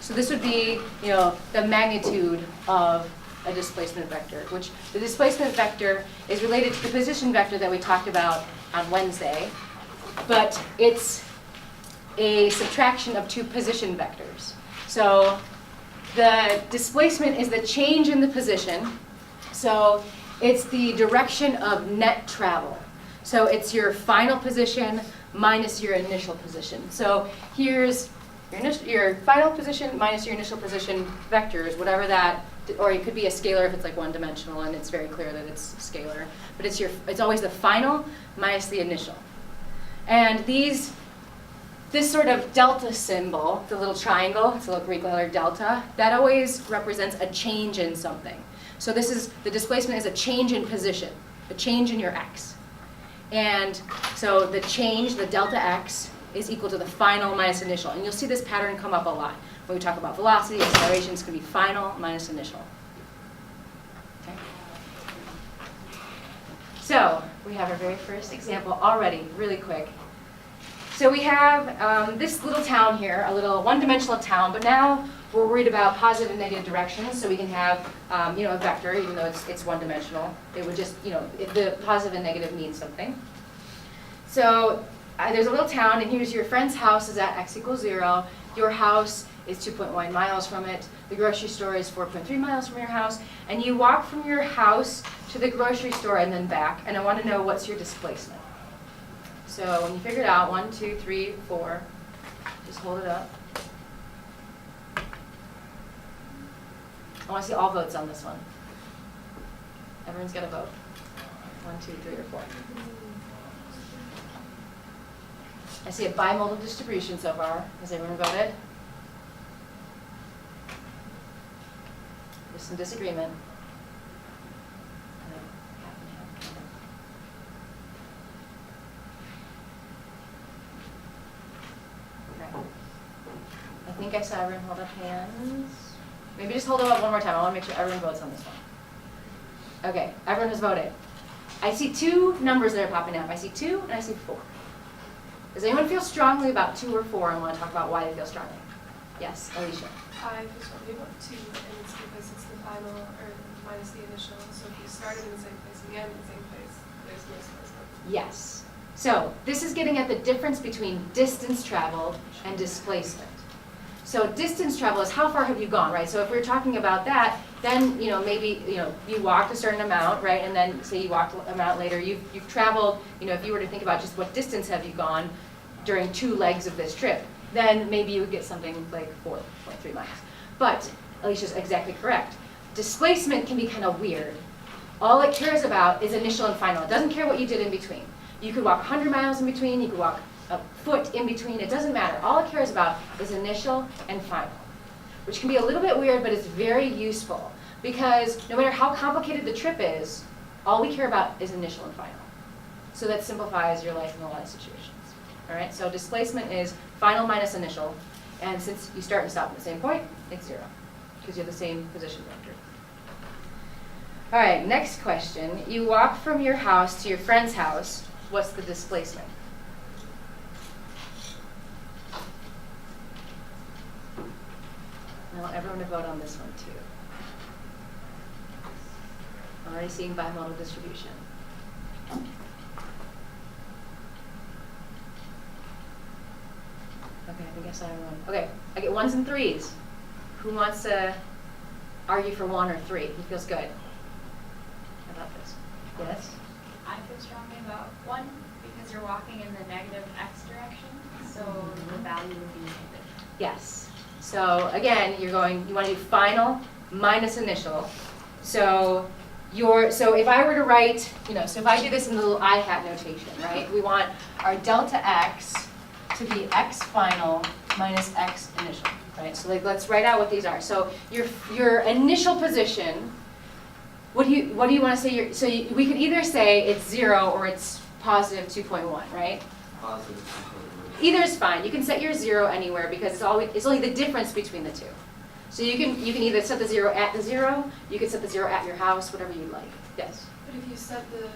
So this would be, the magnitude of a displacement vector, which the displacement vector is related to the position vector that we talked about on Wednesday, but it's a subtraction of two position vectors. So the displacement is the change in the position. So it's the direction of net travel. So it's your final position minus your initial position. So here's your final position minus your initial position vectors, whatever that, or it could be a scalar if it's like one dimensional and it's very clear that it's scalar. But it's always the final minus the initial. And this sort of delta symbol, the little triangle, it's a little Greek letter delta, that always represents a change in something. So the displacement is a change in position, a change in your x. And so the change, the delta x, is equal to the final minus initial. And you'll see this pattern come up a lot. When we talk about velocity, acceleration, it's going to be final minus initial. Okay. So we have our very first example already, really quick. So we have this little town here, a little one-dimensional town, but now we're worried about positive and negative directions, so we can have a vector, even though it's one-dimensional. It would just, the positive and negative mean something. So there's a little town, and here's your friend's house is at x equals 0. Your house is 2.1 miles from it. The grocery store is 4.3 miles from your house. And you walk from your house to the grocery store and then back. And I want to know what's your displacement. So when you figure it out, 1, 2, 3, 4, just hold it up. I want to see all votes on this one. Everyone's got a vote. 1, 2, 3, or 4. I see a bimodal distribution so far. Has everyone voted? There's some disagreement. Okay. I think I saw everyone hold up hands. Maybe just hold it up one more time. I want to make sure everyone votes on this one. Okay, everyone has voted. I see two numbers that are popping up. I see 2 and I see 4. Does anyone feel strongly about 2 or 4 and want to talk about why they feel strongly? Yes, Alicia. I feel strongly about 2, and it's because it's the final, or minus the initial. So if you started in the same place and you end in the same place, there's no displacement. Yes. So this is getting at the difference between distance traveled and displacement. So distance travel is how far have you gone, right? So if we're talking about that, then maybe you walked a certain amount, right? And then say you walked an amount later, you've traveled. If you were to think about just what distance have you gone during 2 legs of this trip, then maybe you would get something like 4.3 miles. But Alicia's exactly correct. Displacement can be kind of weird. All it cares about is initial and final. It doesn't care what you did in between. You could walk 100 miles in between. You could walk a foot in between. It doesn't matter. All it cares about is initial and final, which can be a little bit weird, but it's very useful because no matter how complicated the trip is, all we care about is initial and final. So that simplifies your life in a lot of situations. All right, so displacement is final minus initial, and since you start and stop at the same point, it's 0 because you have the same position vector. All right, next question. You walk from your house to your friend's house. What's the displacement? I want everyone to vote on this one too. I'm already seeing bimodal distribution. Okay, I think I saw everyone. Okay, I get 1s and 3s. Who wants to argue for 1 or 3? Who feels good about this? Yes? I feel strongly about 1 because you're walking in the negative x direction, so the value would be negative. Yes. So again, you want to do final minus initial. So if I were to write, so if I do this in the little I hat notation, right? We want our delta x to be x final minus x initial, right? So let's write out what these are. So your initial position, what do you want to say? We could either say it's 0 or it's positive 2.1, right? Positive 2.1. Either is fine. You can set your 0 anywhere because it's only the difference between the two. So you can either set the 0 at the 0, you can set the 0 at your house, whatever you'd like. Yes? But if you set the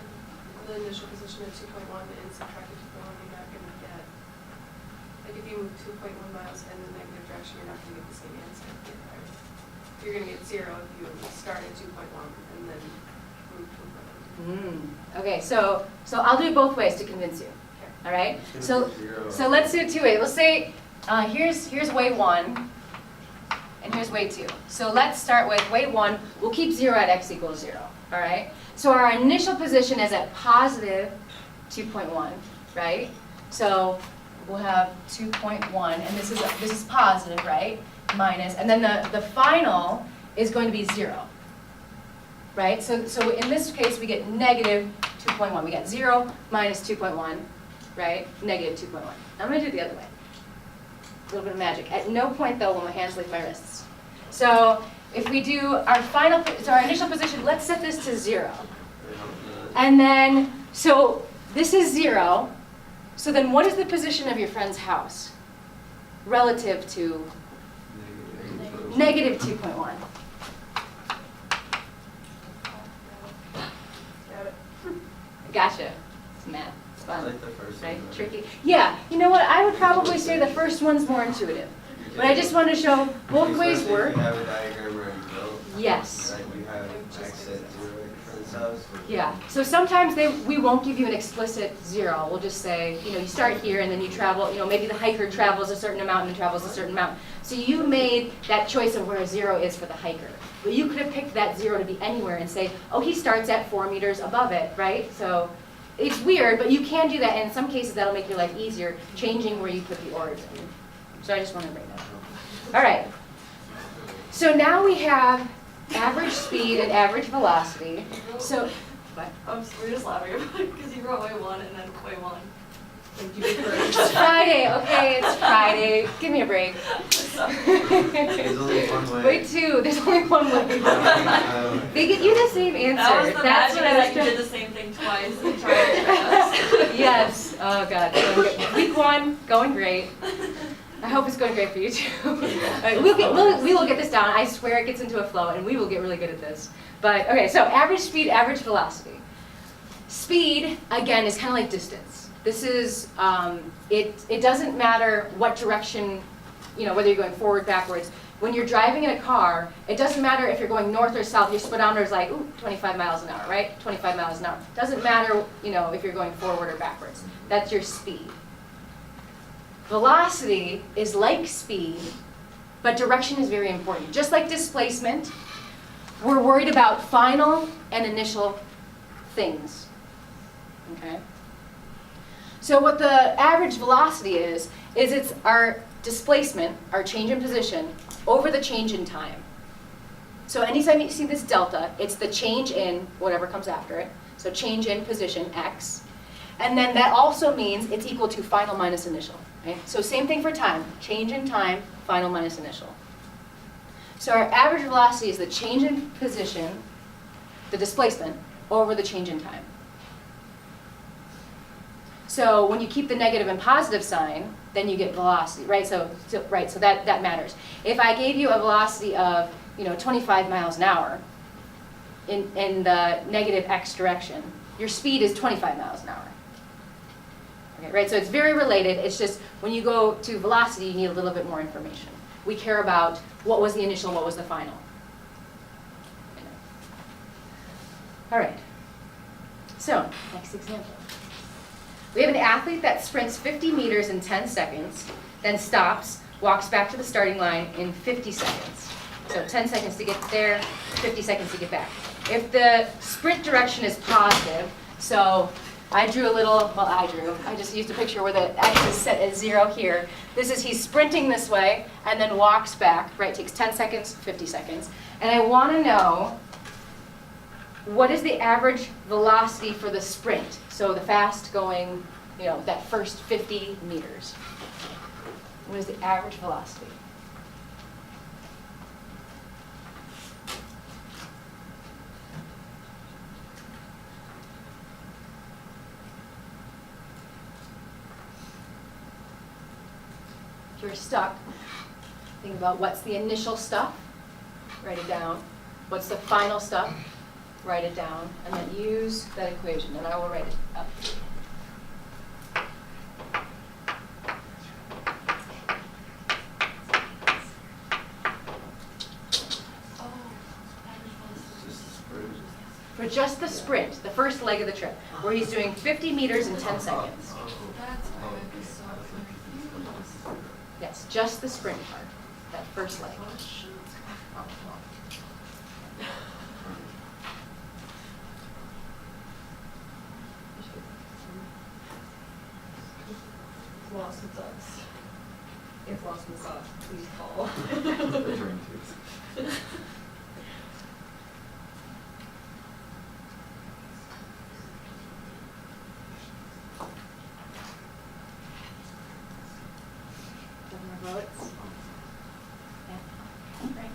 initial position at 2.1 and subtract 2.1, you're not going to get Like if you move 2.1 miles in the negative direction, you're not gonna get the same answer. You're gonna get 0 if you start at 2.1 and then move 2.1. Okay, so I'll do it both ways to convince you. All right. So let's do it two ways. Let's say here's way 1, and here's way 2. So let's start with way 1. We'll keep 0 at x equals 0. All right. So our initial position is at positive 2.1, right? So we'll have 2.1, and this is positive, right? Minus, and then the final is going to be 0, right? So in this case, we get negative 2.1. We got 0 minus 2.1, right? Negative 2.1. I'm going to do it the other way. A little bit of magic. At no point, though, will my hands leave my wrists. So if we do our our initial position, let's set this to 0. And then, so this is 0. So then what is the position of your friend's house relative to negative 2.1? Gotcha. It's math. It's I fun. like the first Right? one. Tricky. Yeah. You know what? I would probably say the first one's more intuitive. But I just want to show both ways Especially work. if you have a diagram already built. Yes. Like we have x at 0 at your friend's house. Yeah. So sometimes we won't give you an explicit 0. We'll just say, you start here and then you travel, maybe the hiker travels a certain amount and then travels a certain amount. So you made that choice of where 0 is for the hiker. But you could have picked that 0 to be anywhere and say, oh, he starts at 4 meters above it, right? So it's weird, but you can do that. And in some cases, that'll make your life easier, changing where you put the origin. So I just want to bring that up. All right. So now we have average speed and average velocity. So, what? We're just laughing about it because you wrote way 1 and then way 1. It's Friday, okay, it's Friday. Give me a break. There's only one way. Wait, 2, there's only one way. They get you the same answer. That was the That's magic what I that was you did trying. the same thing twice and tried to trick us. Yes, oh God. Going good. Week 1, going great. I hope it's going great for you too. All right, we will get this down. I swear it gets into a flow and we will get really good at this. But okay, so average speed, average velocity. Speed, again, is kind of like distance. This is, it doesn't matter what direction, whether you're going forward, backwards. When you're driving in a car, it doesn't matter if you're going north or south. Your speedometer is like, ooh, 25 miles an hour, right? 25 miles an hour. Doesn't matter, if you're going forward or backwards. That's your speed. Velocity is like speed, but direction is very important. Just like displacement, we're worried about final and initial things. Okay? So what the average velocity is it's our displacement, our change in position, over the change in time. So anytime you see this delta, it's the change in whatever comes after it. So change in position, x. And then that also means it's equal to final minus initial. Okay? So same thing for time. Change in time, final minus initial. So our average velocity is the change in position, the displacement, over the change in time. So when you keep the negative and positive sign, then you get velocity, right? So that matters. If I gave you a velocity of 25 miles an hour in the negative x direction, your speed is 25 miles an hour. Okay, right? So it's very related. It's just when you go to velocity, you need a little bit more information. We care about what was the initial, what was the final. All right. So next example. We have an athlete that sprints 50 meters in 10 seconds, then stops, walks back to the starting line in 50 seconds. So 10 seconds to get there, 50 seconds to get back. If the sprint direction is positive, so I drew a little, I just used a picture where the x is set at 0 here. This is he's sprinting this way and then walks back, right? Takes 10 seconds, 50 seconds. And I want to know what is the average velocity for the sprint? So the fast going, that first 50 meters. What is the average velocity? If you're stuck, think about what's the initial stuff, write it down. What's the final stuff? Write it down, and then use that equation, and I will write it up. but just the sprint, the first leg of the trip, where he's doing 50 meters in 10 seconds. That's why I'd be so confused. Yes, just the sprint part, that first leg. Lost in sauce. If lost in sauce, please call. More votes? Yeah. Right.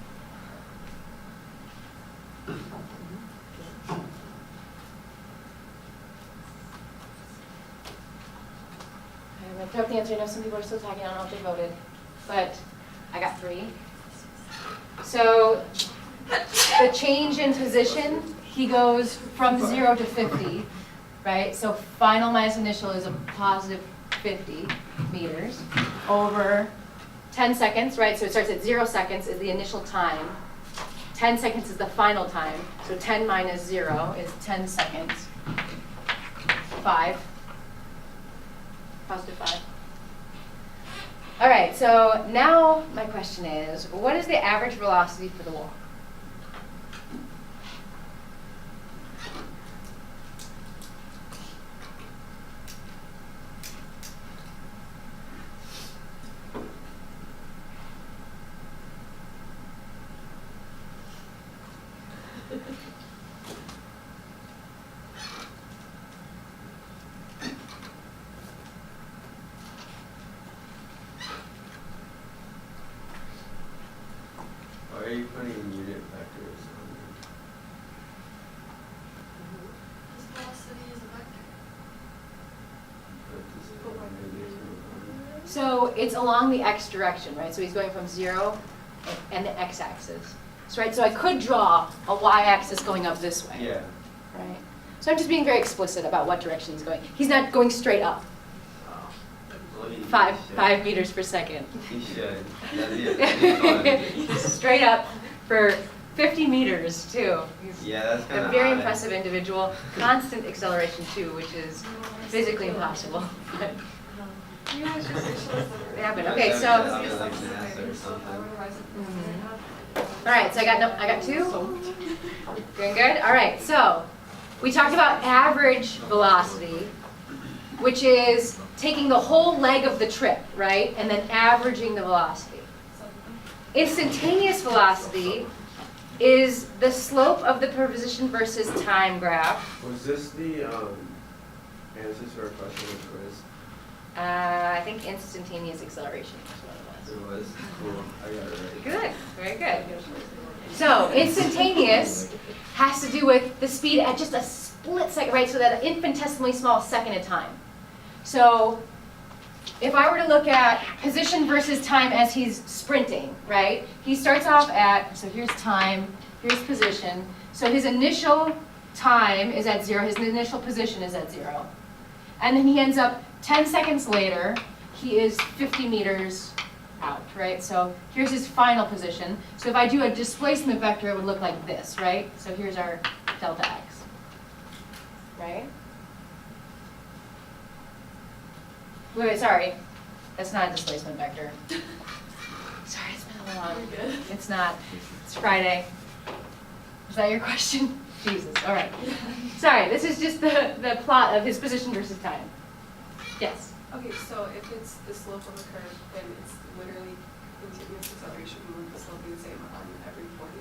I'm gonna throw up the answer. I know some people are still talking. I don't know if they voted, but I got 3. So the change in position, he goes from 0 to 50, right? So final minus initial is a positive 50 meters over 10 seconds, right? So it starts at 0 seconds is the initial time. 10 seconds is the final time. So 10 minus 0 is 10 seconds. 5. Positive 5. All right, so now my question is, what is the average velocity for the walk? Why are you putting unit vectors on This velocity is a vector. there? So it's along the x direction, right? So he's going from 0 and the x-axis. So, right, so I could draw a y-axis going up this way, Yeah. right? So I'm just being very explicit about what direction he's going. He's not going straight up, Well, he 5 meters per second. He should. That'd be fun. Straight up for 50 meters too. He's Yeah, that's kind a of very impressive individual. Constant acceleration too, which is physically impossible. But You guys just show us the. Yeah, but okay, so. Like NASA or something. All right, so I got 2. Doing good? All right, so we talked about average velocity, which is taking the whole leg of the trip, right, and then averaging the velocity. Instantaneous velocity is the slope of the position versus time graph. Was this the answers for a question or quiz? I think instantaneous acceleration is what it was. It was cool. I got it right. Good, very good. So instantaneous has to do with the speed at just a split second, right? So that infinitesimally small second of time. So if I were to look at position versus time as he's sprinting, right? He starts off at, so here's time, here's position. So his initial time is at 0, his initial position is at 0. And then he ends up 10 seconds later, he is 50 meters out, right? So here's his final position. So if I do a displacement vector, it would look like this, right? So here's our delta x, right? Wait, sorry. That's not a displacement vector. Sorry, it's been a little long. You're good. It's not. It's Friday. Is that your question? Jesus, all right. Sorry, this is just the plot of his position versus time. Yes? Okay, so if it's the slope of a curve, then it's literally continuous acceleration, would the slope be the same on every point?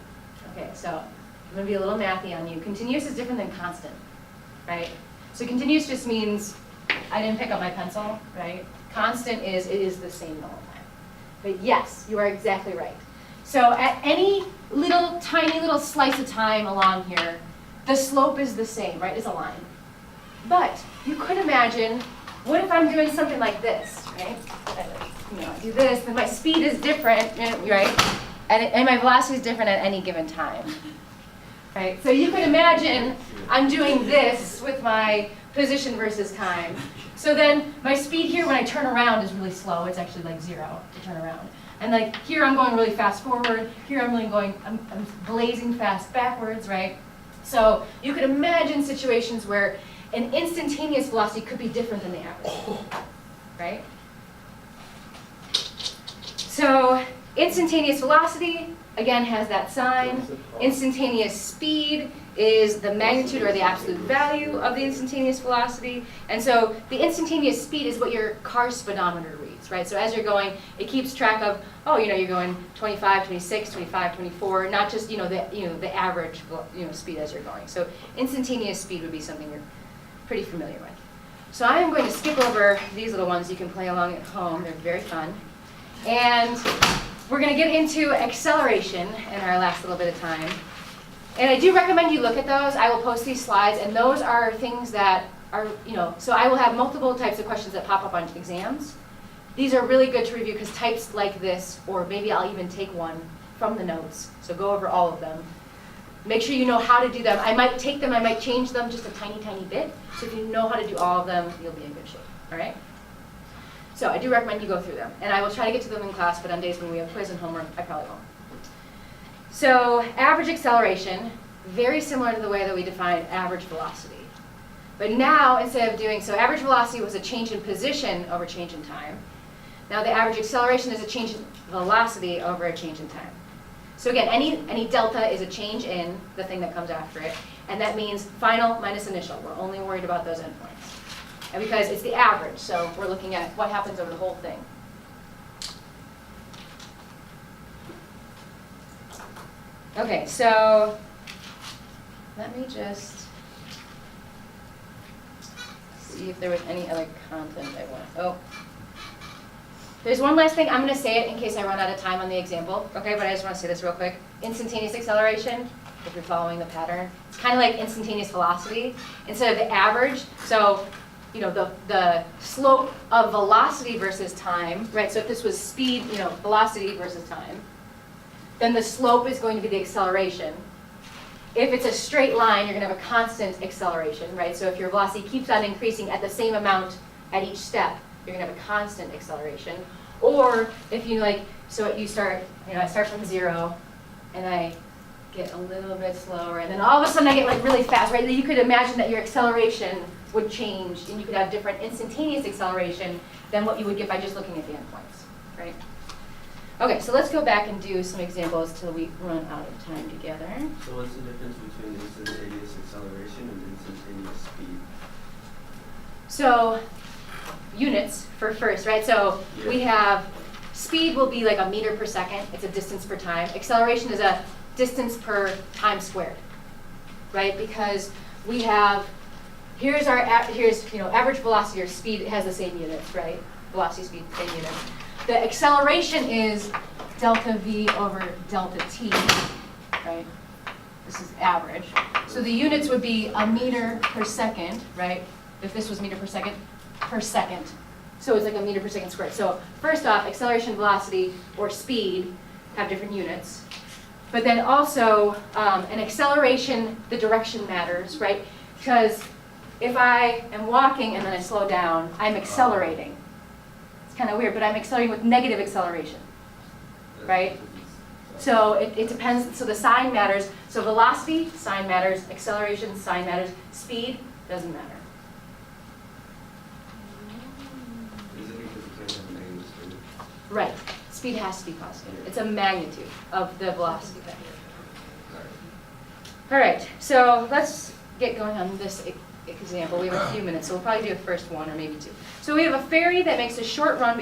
Okay, so I'm going to be a little mathy on you. Continuous is different than constant, right? So continuous just means I didn't pick up my pencil, right? Constant is it is the same the whole time. But yes, you are exactly right. So at any little tiny little slice of time along here, the slope is the same, right? It's a line. But you could imagine, what if I'm doing something like this, right? You know, I do this, then my speed is different, right? And my velocity is different at any given time, right? So you could imagine I'm doing this with my position versus time. So then my speed here when I turn around is really slow. It's actually like 0 to turn around. And like here I'm going really fast forward. Here I'm really going, I'm blazing fast backwards, right? So you could imagine situations where an instantaneous velocity could be different than the average, right? So instantaneous velocity, again, has that sign. Instantaneous speed is the magnitude or the absolute value of the instantaneous velocity. And so the instantaneous speed is what your car speedometer reads, right? So as you're going, it keeps track of, oh, you're going 25, 26, 25, 24, not just, the average, speed as you're going. So instantaneous speed would be something you're pretty familiar with. So I am going to skip over these little ones. You can play along at home. They're very fun. And we're going to get into acceleration in our last little bit of time. And I do recommend you look at those. I will post these slides, and those are things that are, so I will have multiple types of questions that pop up on exams. These are really good to review because types like this, or maybe I'll even take one from the notes. So go over all of them. Make sure you know how to do them. I might take them, I might change them just a tiny, tiny bit. So if you know how to do all of them, you'll be in good shape, all right? So I do recommend you go through them. And I will try to get to them in class, but on days when we have quiz and homework, I probably won't. So average acceleration, very similar to the way that we define average velocity. But now, instead of doing, so average velocity was a change in position over change in time. Now the average acceleration is a change in velocity over a change in time. So again, any delta is a change in the thing that comes after it. And that means final minus initial. We're only worried about those endpoints. And because it's the average, so we're looking at what happens over the whole thing. Okay, so let me just see if there was any other content I want. Oh, there's one last thing. I'm going to say it in case I run out of time on the example. Okay, but I just want to say this real quick. Instantaneous acceleration, if you're following the pattern, it's kind of like instantaneous velocity instead of the average. So, the slope of velocity versus time, right? So if this was speed, velocity versus time, then the slope is going to be the acceleration. If it's a straight line, you're going to have a constant acceleration, right? So if your velocity keeps on increasing at the same amount at each step, you're going to have a constant acceleration. Or if you start, I start from 0, and I get a little bit slower, and then all of a sudden I get really fast, right? You could imagine that your acceleration would change, and you could have different instantaneous acceleration than what you would get by just looking at the endpoints, right? Okay, so let's go back and do some examples till we run out of time together. So what's the difference between instantaneous acceleration and instantaneous speed? So units for first, right? So we have speed will be like a meter per second. It's a distance per time. Acceleration is a distance per time squared, right? Because we have, here's average velocity or speed. It has the same units, right? Velocity, speed, same units. The acceleration is delta v over delta t, right? This is average. So the units would be a meter per second, right? If this was meter per second. So it's like a meter per second squared. So first off, acceleration, velocity, or speed have different units. But then also, an acceleration, the direction matters, right? Because if I am walking and then I slow down, I'm accelerating. It's kind of weird, but I'm accelerating with negative acceleration, right? So it depends. So the sign matters. So velocity, sign matters. Acceleration, sign matters. Speed doesn't matter. Is it because you can't have negative speed? Right. Speed has to be constant. It's a magnitude of the velocity vector. All right. So let's get going on this example. We have a few minutes, so we'll probably do a first one or maybe two. So we have a ferry that makes a short run